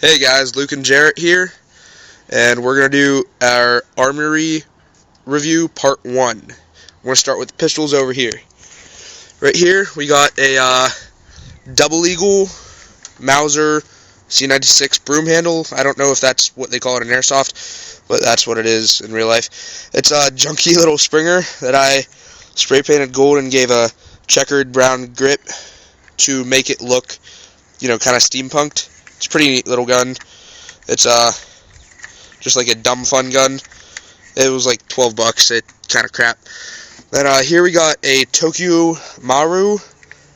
Hey guys, Luke and Jarrett here, and we're going to do our Armory review part 1. We're going to start with the pistols over here. Right here, we got a double eagle Mauser C96 broom handle. I don't know if that's what they call it in Airsoft, but that's what it is in real life. It's a junky little Springer that I spray painted gold and gave a checkered brown grip to make it look, kind of steampunked. It's a pretty neat little gun. It's just like a dumb fun gun. It was like $12. It kind of crap. Then here we got a Tokyo Maru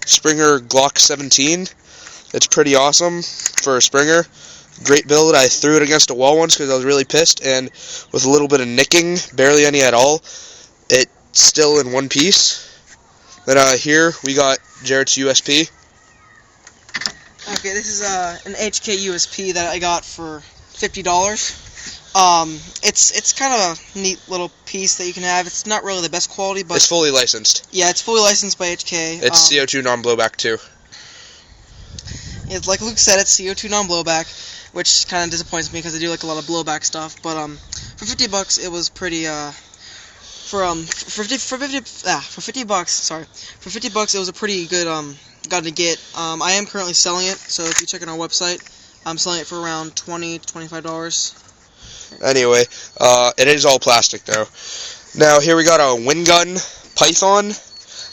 Springer Glock 17. It's pretty awesome for a Springer. Great build. I threw it against a wall once because I was really pissed, and with a little bit of nicking, barely any at all, it's still in one piece. Then here we got Jarrett's USP. Okay, this is an HK USP that I got for $50. It's kind of a neat little piece that you can have. It's not really the best quality, but it's fully licensed. Yeah, it's fully licensed by HK. It's CO2 non-blowback too. Yeah, like Luke said, it's CO2 non-blowback, which kind of disappoints me because I do like a lot of blowback stuff. But for $50, it was pretty. For $50, it was a pretty good gun to get. I am currently selling it, so if you check on our website, I'm selling it for around $20 to $25. Anyway, it is all plastic though. Now here we got a wind gun Python.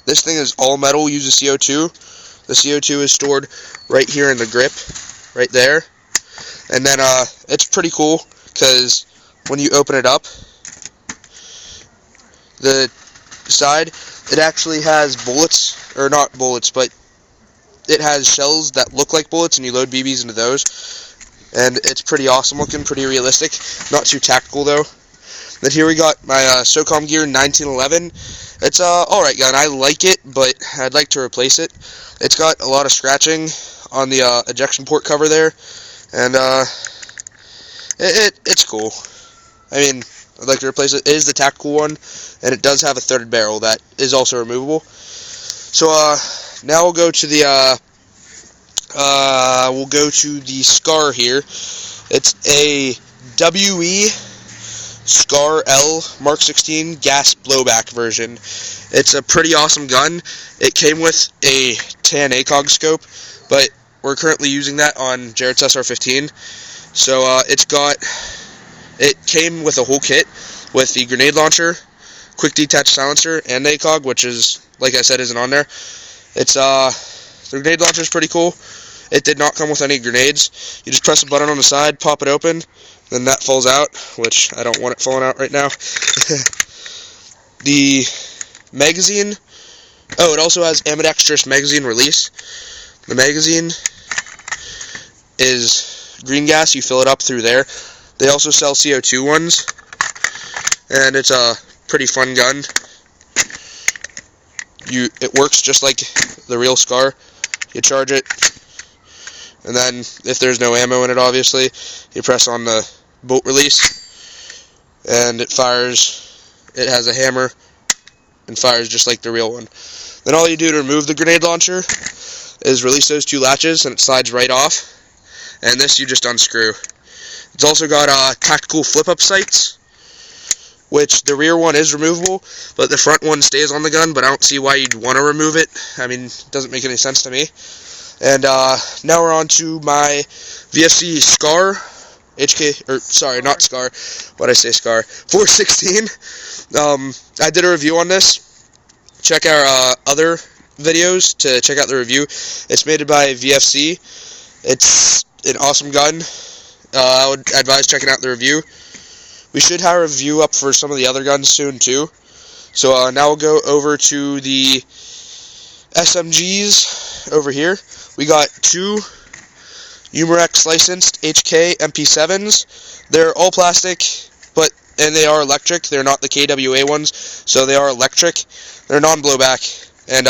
This thing is all metal, uses CO2. The CO2 is stored right here in the grip, right there. And then it's pretty cool because when you open it up, the side, it actually has bullets, or not bullets, but it has shells that look like bullets, and you load BBs into those. And it's pretty awesome looking, pretty realistic. Not too tactical though. Then here we got my SOCOM Gear 1911. It's alright gun. I like it, but I'd like to replace it. It's got a lot of scratching on the ejection port cover there, and it's cool. I mean, I'd like to replace it. It is the tactical one, and it does have a threaded barrel that is also removable. So now we'll go to the SCAR here. It's a WE SCAR L Mark 16 gas blowback version. It's a pretty awesome gun. It came with a tan ACOG scope, but we're currently using that on Jarrett's SR15. So it came with a whole kit with the grenade launcher, quick detach silencer, and ACOG, which is, like I said, isn't on there. It's the grenade launcher is pretty cool. It did not come with any grenades. You just press a button on the side, pop it open, then that falls out, which I don't want it falling out right now. The magazine, it also has ambidextrous magazine release. The magazine is green gas. You fill it up through there. They also sell CO2 ones, and it's a pretty fun gun. It works just like the real SCAR. You charge it, and then if there's no ammo in it, obviously, you press on the bolt release, and it fires. It has a hammer and fires just like the real one. Then all you do to remove the grenade launcher is release those two latches, and it slides right off. And this you just unscrew. It's also got tactical flip-up sights, which the rear one is removable, but the front one stays on the gun, but I don't see why you'd want to remove it. I mean, it doesn't make any sense to me. And now we're on to my VFC SCAR, not SCAR, what'd I say, SCAR, 416. I did a review on this. Check our other videos to check out the review. It's made by VFC. It's an awesome gun. I would advise checking out the review. We should have a review up for some of the other guns soon too. So now we'll go over to the SMGs over here. We got two Umarex licensed HK MP7s. They're all plastic, and they are electric. They're not the KWA ones, so they are electric. They're non-blowback, and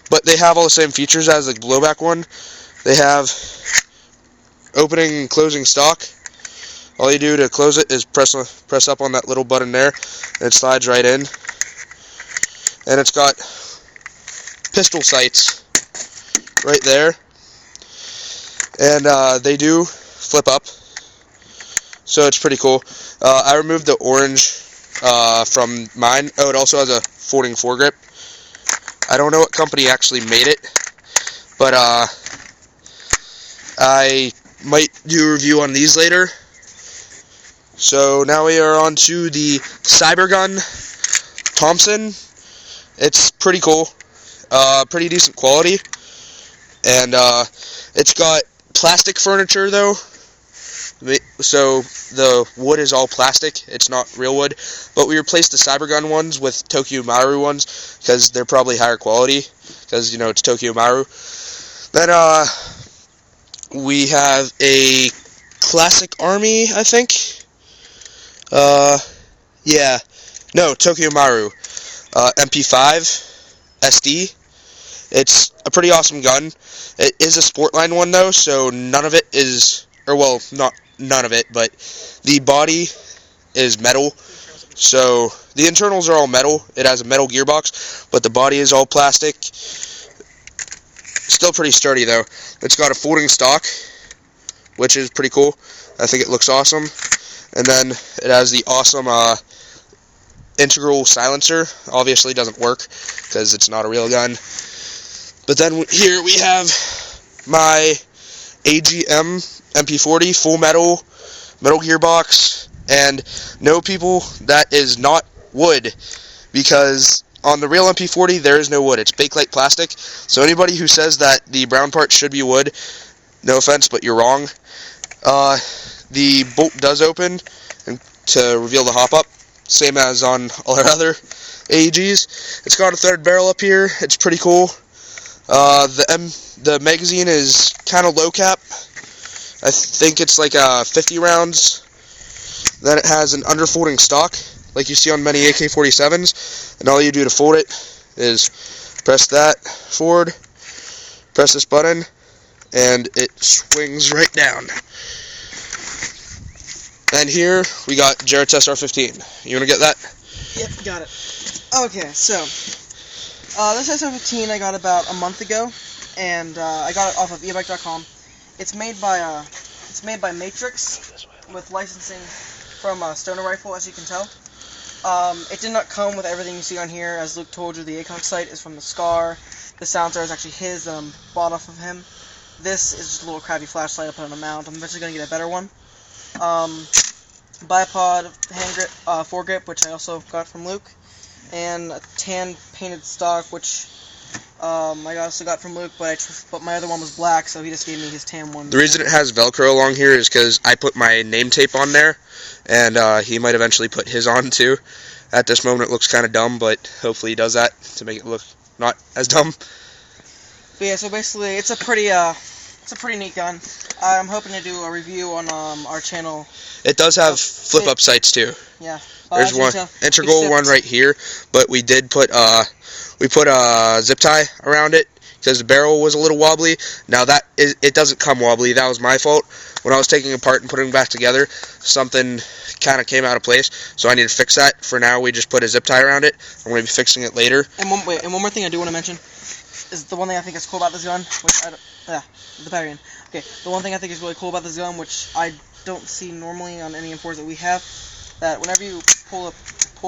but they have all the same features as the blowback one. They have opening and closing stock. All you do to close it is press up on that little button there, and it slides right in. And it's got pistol sights right there. And they do flip up, so it's pretty cool. I removed the orange from mine. Oh, it also has a folding foregrip. I don't know what company actually made it, but I might do a review on these later. So now we are on to the Cybergun Thompson. It's pretty cool, pretty decent quality, and it's got plastic furniture though, so the wood is all plastic, it's not real wood, but we replaced the Cybergun ones with Tokyo Maru ones, because they're probably higher quality, because, you know, it's Tokyo Maru. Then, we have a classic Army, I think, yeah, no, Tokyo Maru, MP5 SD. It's a pretty awesome gun. It is a Sportline one though, so none of it is, or well, not none of it, but the body is metal. So the internals are all metal. It has a metal gearbox, but the body is all plastic. Still pretty sturdy though. It's got a folding stock, which is pretty cool. I think it looks awesome. And then it has the awesome integral silencer. Obviously doesn't work because it's not a real gun. But then here we have my AGM MP40 full metal gearbox, and no people, that is not wood, because on the real MP40 there is no wood. It's Bakelite plastic. So anybody who says that the brown part should be wood, no offense, but you're wrong. The bolt does open and to reveal the hop up, same as on all our other AEGs. It's got a threaded barrel up here. It's pretty cool. The magazine is kind of low cap. I think it's like 50 rounds. Then it has an underfolding stock, like you see on many AK-47s. And all you do to fold it is press that forward, press this button, and it swings right down. And here we got Jarrett's SR-15. You want to get that? Yep, got it. Okay, so this SR-15 I got about a month ago, and I got it off of ebike.com. It's made by Matrix with licensing from Stoner Rifle, as you can tell. It did not come with everything you see on here. As Luke told you, the ACOG sight is from the Scar. The silencer is actually his that I bought off of him. This is just a little crappy flashlight I put on a mount. I'm eventually going to get a better one. Bipod hand grip, foregrip, which I also got from Luke, and a tan painted stock, which I also got from Luke, but my other one was black, so he just gave me his tan one. The reason it has Velcro along here is because I put my name tape on there, and he might eventually put his on too. At this moment it looks kind of dumb, but hopefully he does that to make it look not as dumb. But yeah, so basically it's a pretty neat gun. I'm hoping to do a review on our channel. It does have flip-up sights too. Yeah. There's one integral one right here, but we did put a zip tie around it because the barrel was a little wobbly. Now it doesn't come wobbly. That was my fault. When I was taking it apart and putting it back together, something kind of came out of place, so I need to fix that. For now, we just put a zip tie around it. I'm going to be fixing it later. And one more thing I do want to mention is the one thing I think is cool about this gun, which the battery in. Okay, the one thing I think is really cool about this gun, which I don't see normally on any M4s that we have, that whenever you pull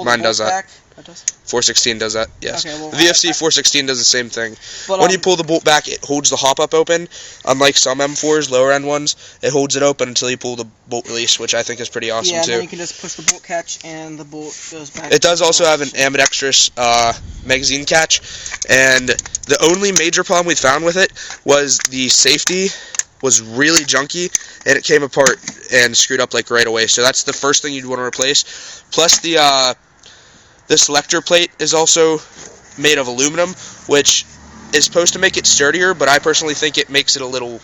Mine the does bolt that. back, it does? 416 does that, yes. Okay, well, the VFC 416 does the same thing. But, when you pull the bolt back, it holds the hop-up open. Unlike some M4s, lower-end ones, it holds it open until you pull the bolt release, which I think is pretty awesome, yeah, too. Yeah, and then you can just push the bolt catch, and the bolt goes back. It does also have an ambidextrous magazine catch, and the only major problem we found with it was the safety was really junky, and it came apart and screwed up like right away. So that's the first thing you'd want to replace. Plus the selector plate is also made of aluminum, which is supposed to make it sturdier, but I personally think it makes it a little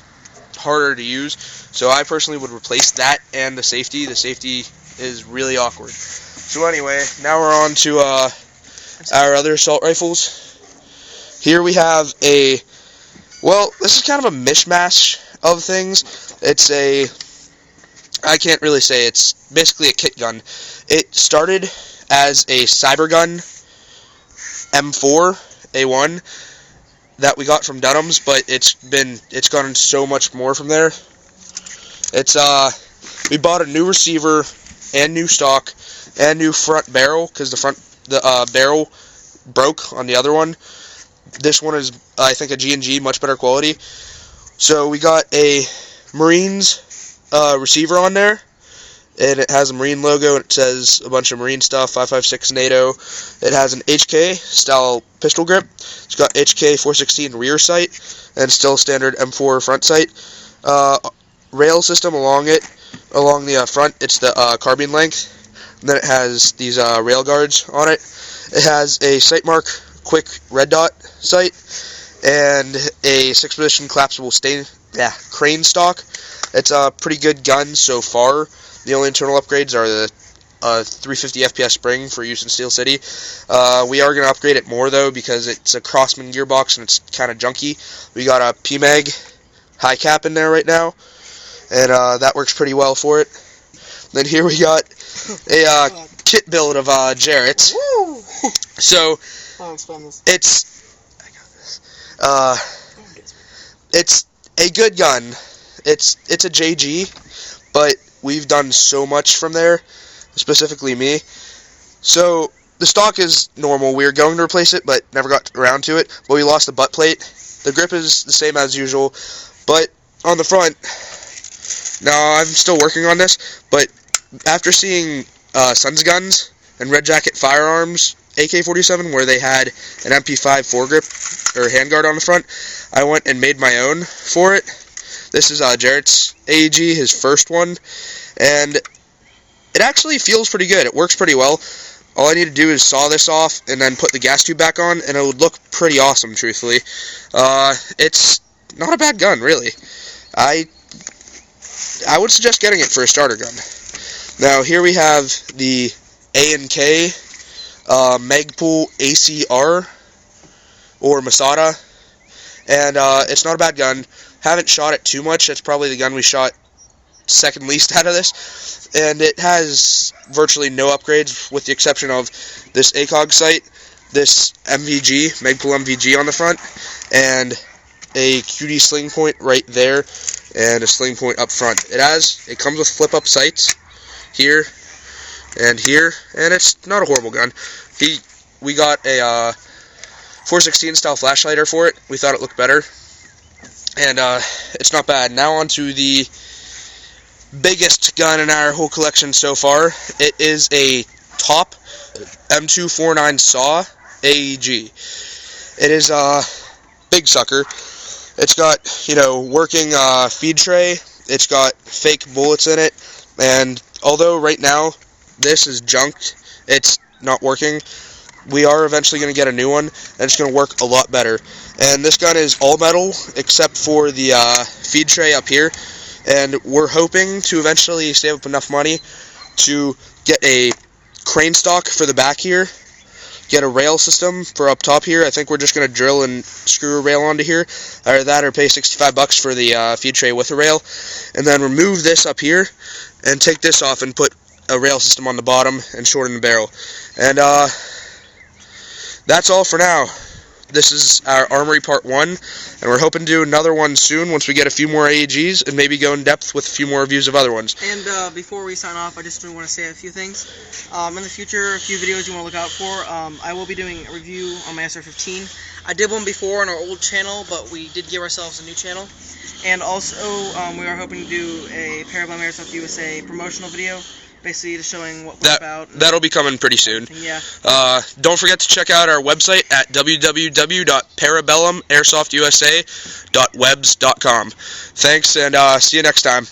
harder to use. So I personally would replace that and the safety. The safety is really awkward. So anyway, now we're on to our other assault rifles. Here we have well, this is kind of a mishmash of things. I can't really say, it's basically a kit gun. It started as a Cybergun M4 A1 that we got from Dunham's, but it's gotten so much more from there. It's we bought a new receiver and new stock and new front barrel because the barrel broke on the other one. This one is, I think, a G&G, much better quality. So we got a Marines receiver on there, and it has a Marine logo, and it says a bunch of Marine stuff, 5.56 NATO. It has an HK style pistol grip. It's got HK 416 rear sight, and still standard M4 front sight. Rail system along the front, it's the carbine length. And then it has these rail guards on it. It has a sight mark quick red dot sight and a 6-position collapsible crane stock. It's a pretty good gun so far. The only internal upgrades are the 350 FPS spring for use in Steel City. We are going to upgrade it more though because it's a Crossman gearbox and it's kind of junky. We got a PMAG high cap in there right now, and that works pretty well for it. Then here we got a kit build of Jarrett's. Woo! So it's a good gun. It's a JG, but we've done so much from there, specifically me. So the stock is normal. We were going to replace it, but never got around to it. But we lost the butt plate. The grip is the same as usual, but on the front, now I'm still working on this, but after seeing Sun's Guns and Red Jacket Firearms AK-47 where they had an MP5 foregrip or handguard on the front, I went and made my own for it. This is Jarrett's AEG, his first one, and it actually feels pretty good. It works pretty well. All I need to do is saw this off and then put the gas tube back on, and it would look pretty awesome, truthfully. It's not a bad gun, really. I would suggest getting it for a starter gun. Now, here we have the A&K Magpul ACR, or Masada, and it's not a bad gun. Haven't shot it too much. It's probably the gun we shot second least out of this, and it has virtually no upgrades with the exception of this ACOG sight, this MVG, Magpul MVG on the front, and a QD sling point right there, and a sling point up front. It comes with flip-up sights here, and it's not a horrible gun. We got a 416 style flashlighter for it. We thought it looked better, and it's not bad. Now on to the biggest gun in our whole collection so far. It is a top M249 SAW AEG. It is a big sucker. It's got, working feed tray. It's got fake bullets in it, and although right now this is junked, it's not working, we are eventually going to get a new one, and it's going to work a lot better. And this gun is all metal except for the feed tray up here, and we're hoping to eventually save up enough money to get a crane stock for the back here, get a rail system for up top here. I think we're just going to drill and screw a rail onto here, or pay $65 for the feed tray with a rail, and then remove this up here and take this off and put a rail system on the bottom and shorten the barrel. And that's all for now. This is our Armory Part 1, and we're hoping to do another one soon once we get a few more AEGs and maybe go in depth with a few more reviews of other ones. And before we sign off, I just want to say a few things. In the future, a few videos you want to look out for. I will be doing a review on my SR-15. I did one before on our old channel, but we did give ourselves a new channel. And also, we are hoping to do a Parabellum Airsoft USA promotional video, basically just showing what we're about. That'll be coming pretty soon. Yeah. Don't forget to check out our website at www.parabellumairsoftUSA.webs.com. Thanks, and see you next time.